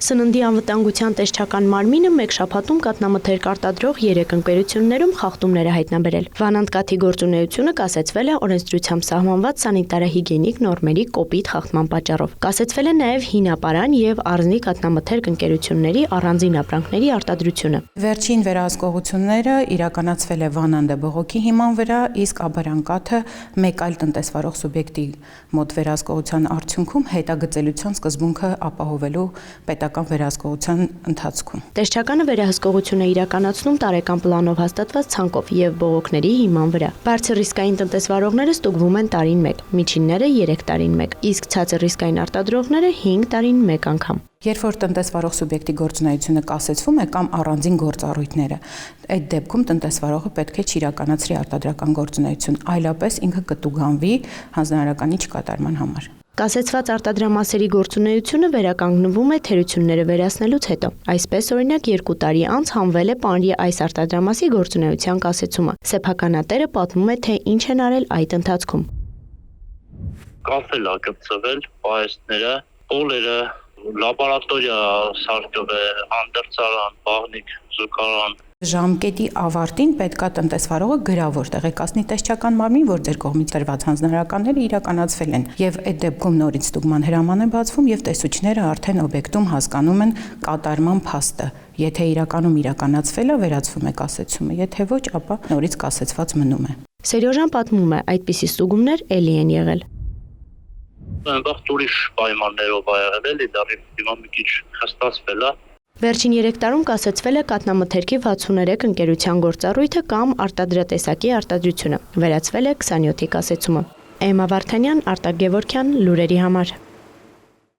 Սննդի անվտանգության տեսչական մարմինը մեկ շաբաթում կաթնամթերք արտադրող 3 ընկերություններում խախտումներ է հայտնաբերել։ Վանանդ կաթի գործունեությունը կասեցվել է օրենսդրությամբ սահմանված սանիտարահիգիենիկ նորմերի կոպիտ խախտման պատճառով։ Կասեցվել է նաև հինապարան եւ Արզնի կաթնամթերք ընկերությունների առանձին ապրանքների արտադրությունը։ Վերջին վերահսկողությունները իրականացվել է Վանանդը բողոքի հիման վրա, իսկ Աբարան կաթը մեկ այլ տնտեսվարող սուբյեկտի մոտ վերահսկողության արդյունքում հետագծելիության սկզբունքը ապահովելու պետական վերահսկողության ընթացքում։ Տեսչականը վերահսկողություն է իրականացնում տարեկան պլանով հաստատված ցանկով եւ բողոքների հիման վրա։ Բարձր ռիսկային տնտեսվարողները ստուգվում են տարին 1, միջինները 3 տարին 1, իսկ ցածր ռիսկային արտադրողները 5 տարին 1 անգամ։ Երբ որ տնտեսվարող սուբյեկտի գործունեությունը կասեցվում է կամ առանձին գործառույթները, այդ դեպքում տնտեսվարողը պետք է չիրականացրի արտադրական գործունեություն, այլապես ինքը կտուգանվի հանձնարարականի չկատարման համար։ Կասեցված արտադրամասերի գործունեությունը վերականգնվում է թերությունները վերացնելուց հետո։ Այսպես, օրինակ, 2 տարի անց հանվել է պանրի այս արտադրամասի գործունեության կասեցումը։ Սեփականատերը պատմում է, թե ինչ են արել այդ ընթացքում։ Կաֆել է կպցվել, պահեստները, պոլերը, լաբորատորիա սարքվել է, անդերցարան, բաղնիկ, զուգարան։ Ժամկետի ավարտին պետքա տնտեսվարողը գրավոր տեղեկացնի տեսչական մարմին, որ ձեր կողմից տրված հանձնարարականները իրականացվել են, եւ այդ դեպքում նորից ստուգման հրաման է բացվում եւ տեսուչները արդեն օբյեկտում հասկանում են կատարման փաստը։ Եթե իրականում իրականացվել է, վերացվում է կասեցումը, եթե ոչ, ապա նորից կասեցված մնում է։ Սերյոժան պատմում է, այդպիսի ստուգումներ էլի են եղել։ Այնտեղ ուրիշ պայմաններով ա եղել, էլի դառի հիմա մի քիչ խստացվել է։ Վերջին 3 տարում կասեցվել է կաթնամթերքի 63 ընկերության գործառույթը կամ արտադրատեսակի արտադրությունը։ Վերացվել է 27-ի կասեցումը։ Էմմա Վարդանյան, Արտակ Գևորգյան, լուրերի համար։